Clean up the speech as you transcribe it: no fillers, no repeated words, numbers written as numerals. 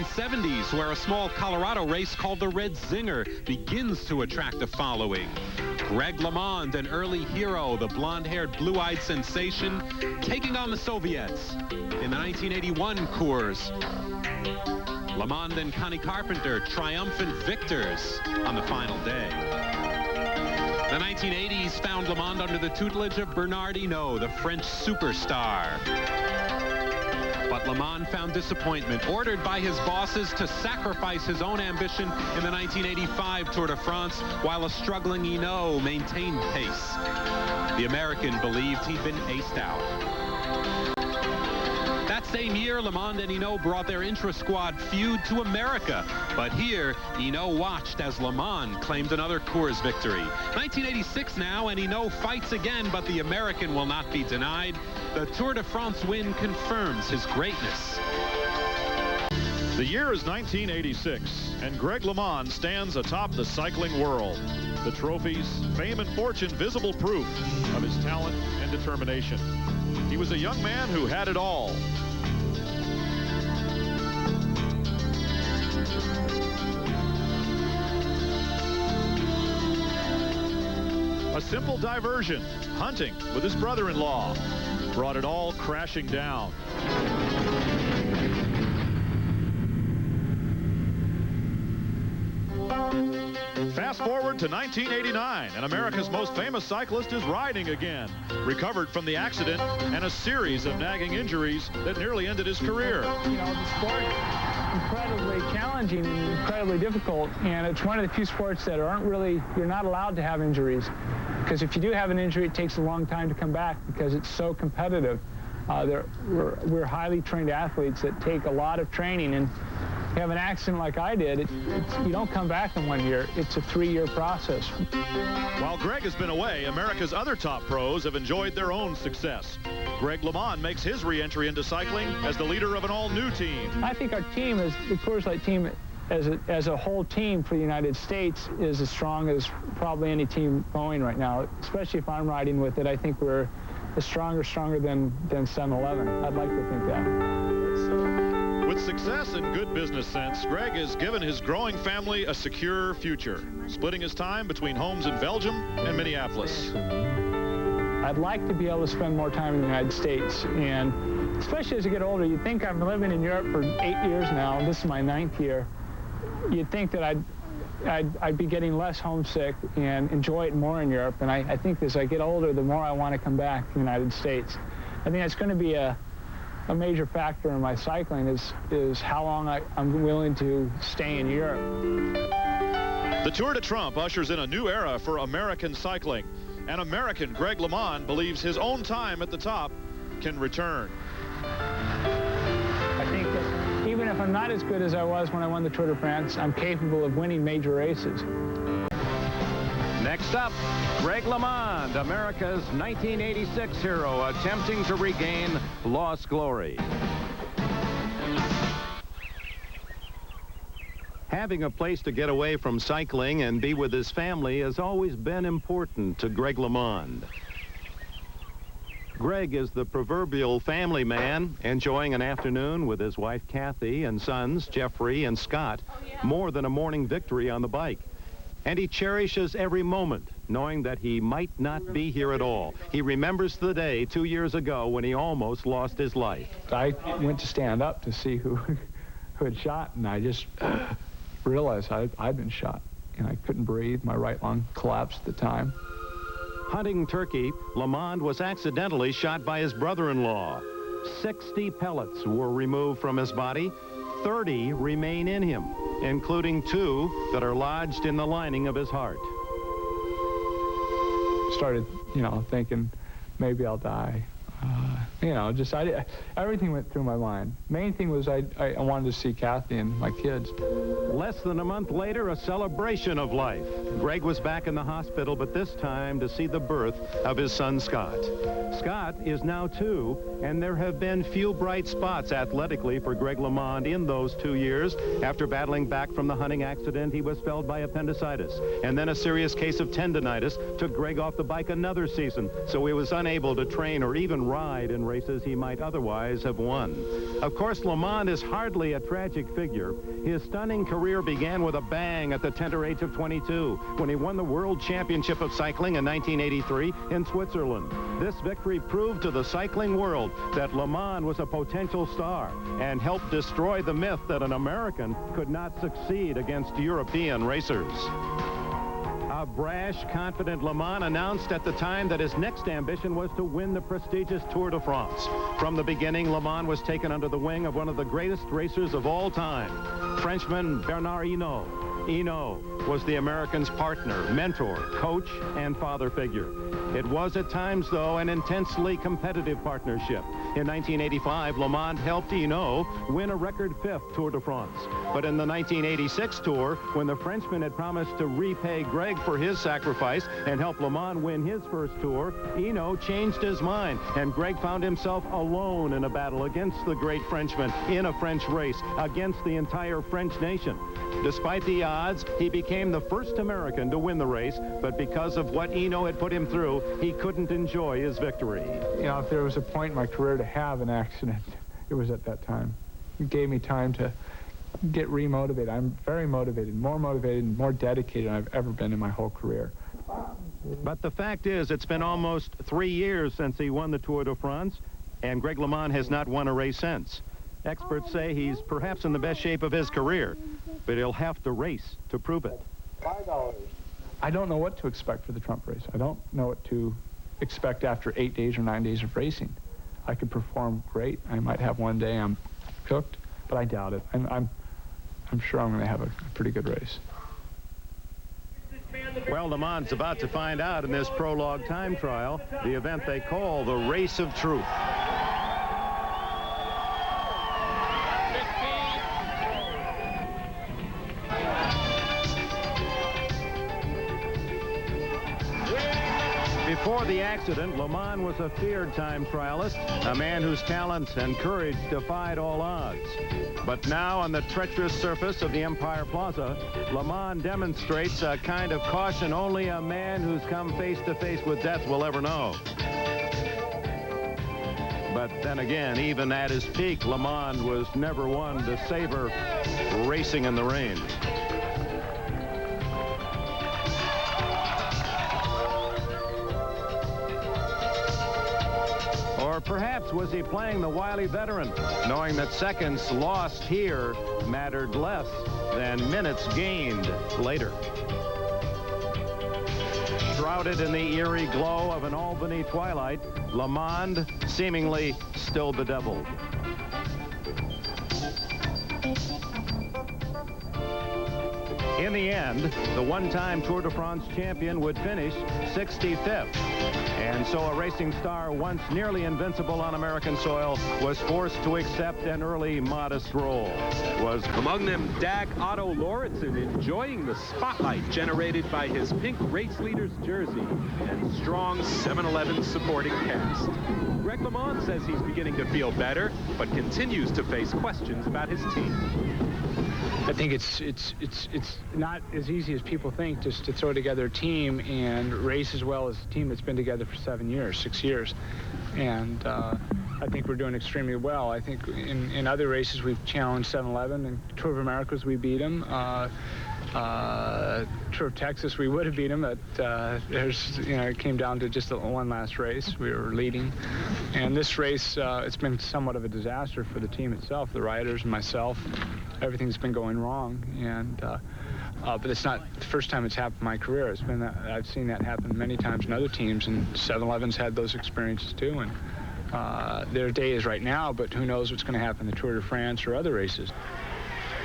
1970s, where a small Colorado race called the Red Zinger begins to attract a following. Greg LeMond, an early hero, the blonde-haired, blue-eyed sensation, taking on the Soviets in the 1981 Cours. LeMond and Connie Carpenter, triumphant victors on the final day. The 1980s found LeMond under the tutelage of Bernard Hinault, the French superstar. But LeMond found disappointment, ordered by his bosses to sacrifice his own ambition in the 1985 Tour de France, while a struggling Hinault maintained pace. The American believed he'd been aced out. That same year, LeMond and Hinault brought their intra-squad feud to America. But here, Hinault watched as LeMond claimed another Cours victory. 1986 now, and Hinault fights again, but the American will not be denied. The Tour de France win confirms his greatness. The year is 1986, and Greg LeMond stands atop the cycling world. The trophies, fame, and fortune, visible proof of his talent and determination. He was a young man who had it all. A simple diversion, hunting with his brother-in-law, brought it all crashing down. Fast forward to 1989, and America's most famous cyclist is riding again, recovered from the accident and a series of nagging injuries that nearly ended his career. You know, the sport is incredibly challenging and incredibly difficult, and it's one of the few sports that you're not allowed to have injuries. Because if you do have an injury, it takes a long time to come back because it's so competitive. We're highly trained athletes that take a lot of training, and you have an accident like I did, you don't come back in 1 year. It's a 3-year process. While Greg has been away, America's other top pros have enjoyed their own success. Greg LeMond makes his re-entry into cycling as the leader of an all-new team. I think our team, the Coors Light team, as a whole team for the United States, is as strong as probably any team going right now. Especially if I'm riding with it, I think we're stronger than 7-Eleven. I'd like to think that. With success and good business sense, Greg has given his growing family a secure future, splitting his time between homes in Belgium and Minneapolis. I'd like to be able to spend more time in the United States, and especially as you get older, you think I'm living in Europe for 8 years now, and this is my 9th year. You'd think that I'd be getting less homesick and enjoy it more in Europe, and I think as I get older, the more I want to come back to the United States. I think that's going to be a major factor in my cycling is how long I'm willing to stay in Europe. The Tour de Trump ushers in a new era for American cycling. An American, Greg LeMond, believes his own time at the top can return. I think that even if I'm not as good as I was when I won the Tour de France, I'm capable of winning major races. Next up, Greg LeMond, America's 1986 hero, attempting to regain lost glory. Having a place to get away from cycling and be with his family has always been important to Greg LeMond. Greg is the proverbial family man, enjoying an afternoon with his wife Kathy and sons Jeffrey and Scott, more than a morning victory on the bike. And he cherishes every moment, knowing that he might not be here at all. He remembers the day 2 years ago when he almost lost his life. I went to stand up to see who had shot, and I just realized I'd been shot, and I couldn't breathe. My right lung collapsed at the time. Hunting turkey, LeMond was accidentally shot by his brother-in-law. 60 pellets were removed from his body. 30 remain in him, including 2 that are lodged in the lining of his heart. Started, thinking maybe I'll die. Everything went through my mind. Main thing was I wanted to see Kathy and my kids. Less than a month later, a celebration of life. Greg was back in the hospital, but this time to see the birth of his son, Scott. Scott is now 2, and there have been few bright spots athletically for Greg LeMond in those 2 years. After battling back from the hunting accident, he was felled by appendicitis, and then a serious case of tendonitis took Greg off the bike another season, so he was unable to train or even ride in in races he might otherwise have won. Of course, Lamond is hardly a tragic figure. His stunning career began with a bang at the tender age of 22 when he won the World Championship of Cycling in 1983 in Switzerland. This victory proved to the cycling world that Lamond was a potential star and helped destroy the myth that an American could not succeed against European racers. A brash, confident Lamond announced at the time that his next ambition was to win the prestigious Tour de France. From the beginning, Lamond was taken under the wing of one of the greatest racers of all time, Frenchman Bernard Hinault. Hinault was the American's partner, mentor, coach, and father figure. It was at times, though, an intensely competitive partnership. In 1985, Lamond helped Hinault win a record 5th Tour de France. But in the 1986 Tour, when the Frenchman had promised to repay Greg for his sacrifice and help Lamond win his first Tour, Hinault changed his mind, and Greg found himself alone in a battle against the great Frenchman in a French race, against the entire French nation. Despite the odds, he became the first American to win the race, but because of what Hinault had put him through, he couldn't enjoy his victory. You know, if there was a point in my career to have an accident, it was at that time. It gave me time to get remotivated. I'm very motivated, and more dedicated than I've ever been in my whole career. But the fact is, it's been almost 3 years since he won the Tour de France, and Greg LeMond has not won a race since. Experts say he's perhaps in the best shape of his career, but he'll have to race to prove it. $5. I don't know what to expect for the Trump race. I don't know what to expect after 8 days or 9 days of racing. I could perform great. I might have one day I'm cooked, but I doubt it. I'm sure I'm going to have a pretty good race. Well, LeMond's about to find out in this prologue time trial, the event they call the Race of Truth. Before the accident, LeMond was a feared time trialist, a man whose talent and courage defied all odds. But now, on the treacherous surface of the Empire Plaza, LeMond demonstrates a kind of caution only a man who's come face to face with death will ever know. But then again, even at his peak, LeMond was never one to savor racing in the rain. Or perhaps was he playing the wily veteran, knowing that seconds lost here mattered less than minutes gained later. Shrouded in the eerie glow of an Albany twilight, LeMond seemingly still bedeviled. In the end, the one-time Tour de France champion would finish 65th. And so a racing star once nearly invincible on American soil was forced to accept an early modest role. Was among them Dag Otto Lauritsen, enjoying the spotlight generated by his pink race leader's jersey and strong 7-Eleven supporting cast. Greg LeMond says he's beginning to feel better, but continues to face questions about his team. I think it's not as easy as people think just to throw together a team and race as well as a team that's been together for 6 years. And I think we're doing extremely well. I think in other races we've challenged 7-Eleven, and Tour of Americas we beat them. Tour of Texas we would have beat them, but it came down to just one last race. We were leading. And this race, it's been somewhat of a disaster for the team itself, the riders and myself. Everything's been going wrong, and but it's not the first time it's happened in my career. It's been I've seen that happen many times in other teams, and 7-Eleven's had those experiences too. And their day is right now, but who knows what's going to happen in the Tour de France or other races.